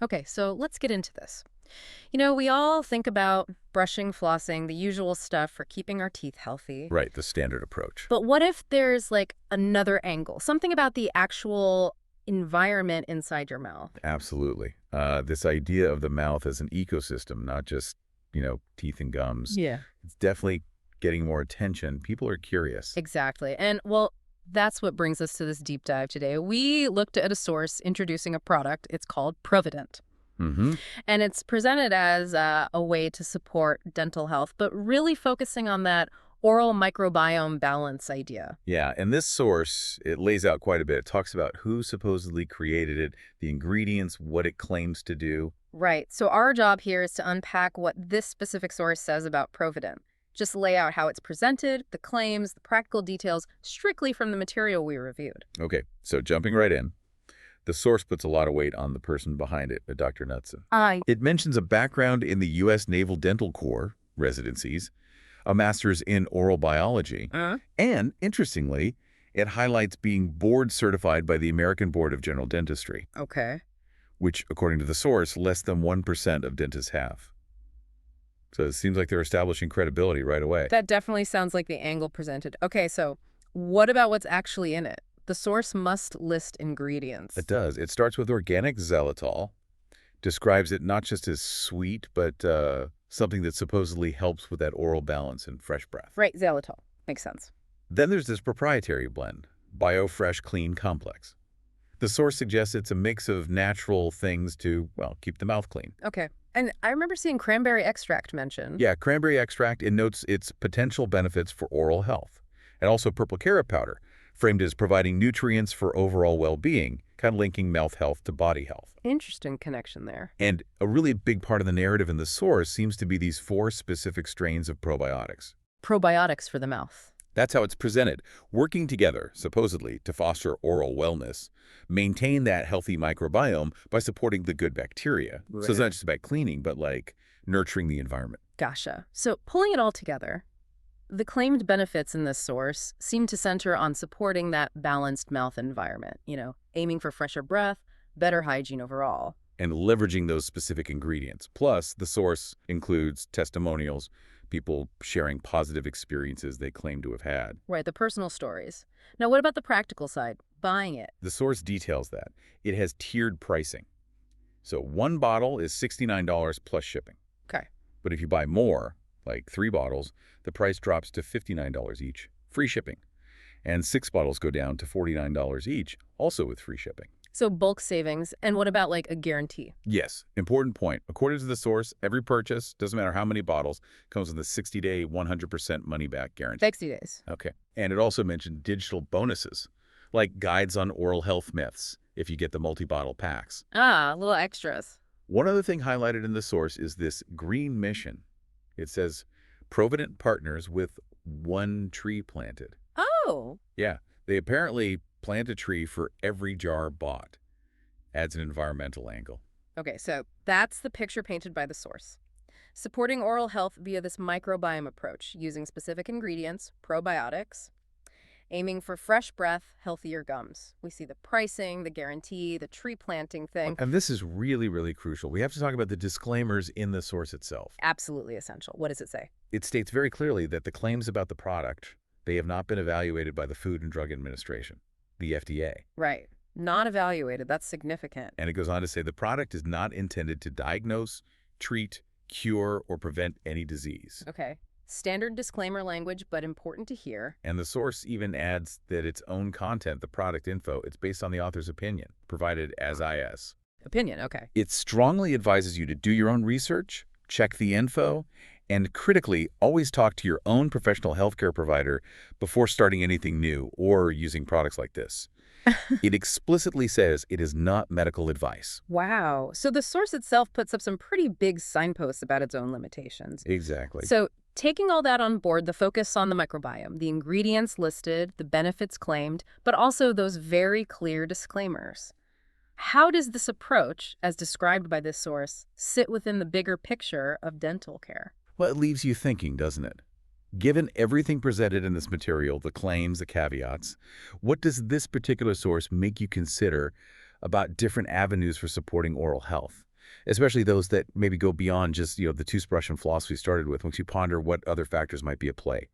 Okay, so let's get into this. We all think about brushing, flossing, the usual stuff for keeping our teeth healthy. Right, the standard approach. But what if there's like another angle, something about the actual environment inside your mouth? Absolutely. This idea of the mouth as an ecosystem, not just, teeth and gums, Yeah. it's definitely getting more attention. People are curious. Exactly. And well, that's what brings us to this deep dive today. We looked at a source introducing a product. It's called ProvaDent. Mm-hmm. And it's presented as a way to support dental health, but really focusing on that oral microbiome balance idea. Yeah, and this source, it lays out quite a bit. It talks about who supposedly created it, the ingredients, what it claims to do. Right. So our job here is to unpack what this specific source says about Provident. Just lay out how it's presented, the claims, the practical details, strictly from the material we reviewed. Okay, so jumping right in. The source puts a lot of weight on the person behind it, Dr. Knudsen. I It mentions a background in the U.S. Naval Dental Corps residencies, a master's in oral biology, and, interestingly, it highlights being board certified by the American Board of General Dentistry, Okay. which, according to the source, less than 1% of dentists have. So it seems like they're establishing credibility right away. That definitely sounds like the angle presented. Okay, so what about what's actually in it? The source must list ingredients. It does. It starts with Organic Xylitol, describes it not just as sweet, but something that supposedly helps with that oral balance and fresh breath. Right, xylitol. Makes sense. Then there's this proprietary blend, BioFresh Clean Complex. The source suggests it's a mix of natural things to, well, keep the mouth clean. Okay. And I remember seeing cranberry extract mentioned. Yeah, cranberry extract, it notes its potential benefits for oral health. And also purple carrot powder, framed as providing nutrients for overall well-being, kind of linking mouth health to body health. Interesting connection there. And a really big part of the narrative in the source seems to be these 4 specific strains of probiotics. Probiotics for the mouth. That's how it's presented, working together, supposedly, to foster oral wellness, maintain that healthy microbiome by supporting the good bacteria. So it's not just about cleaning, but like nurturing the environment. Gotcha. So pulling it all together, the claimed benefits in this source seem to center on supporting that balanced mouth environment, aiming for fresher breath, better hygiene overall. And leveraging those specific ingredients. Plus, the source includes testimonials, people sharing positive experiences they claim to have had. Right, the personal stories. Now, what about the practical side? Buying it. The source details that. It has tiered pricing. So one bottle is $69 plus shipping. Okay. But if you buy more, like 3 bottles, the price drops to $59 each, free shipping. And 6 bottles go down to $49 each, also with free shipping. So bulk savings. And what about like a guarantee? Yes, important point. According to the source, every purchase, doesn't matter how many bottles, comes with a 60-day, 100% money-back guarantee. 60 days. Okay. And it also mentioned digital bonuses, like guides on oral health myths, if you get the multi-bottle packs. Ah, little extras. One other thing highlighted in the source is this green mission. It says, Provident partners with 1 tree planted. Oh. Yeah, they apparently plant a tree for every jar bought. Adds an environmental angle. Okay, so that's the picture painted by the source. Supporting oral health via this microbiome approach, using specific ingredients, probiotics, aiming for fresh breath, healthier gums. We see the pricing, the guarantee, the tree planting thing. And this is really, really crucial. We have to talk about the disclaimers in the source itself. Absolutely essential. What does it say? It states very clearly that the claims about the product, they have not been evaluated by the Food and Drug Administration, the FDA. Right. Not evaluated. That's significant. And it goes on to say the product is not intended to diagnose, treat, cure, or prevent any disease. Okay. Standard disclaimer language, but important to hear. And the source even adds that its own content, the product info, it's based on the author's opinion, provided as is. Opinion, okay. It strongly advises you to do your own research, check the info, and critically, always talk to your own professional healthcare provider before starting anything new or using products like this. It explicitly says it is not medical advice. Wow. So the source itself puts up some pretty big signposts about its own limitations. Exactly. So taking all that on board, the focus on the microbiome, the ingredients listed, the benefits claimed, but also those very clear disclaimers. How does this approach, as described by this source, sit within the bigger picture of dental care? Well, it leaves you thinking, doesn't it? Given everything presented in this material, the claims, the caveats, what does this particular source make you consider about different avenues for supporting oral health, especially those that maybe go beyond just, the toothbrush and floss we started with once you ponder what other factors might be at play.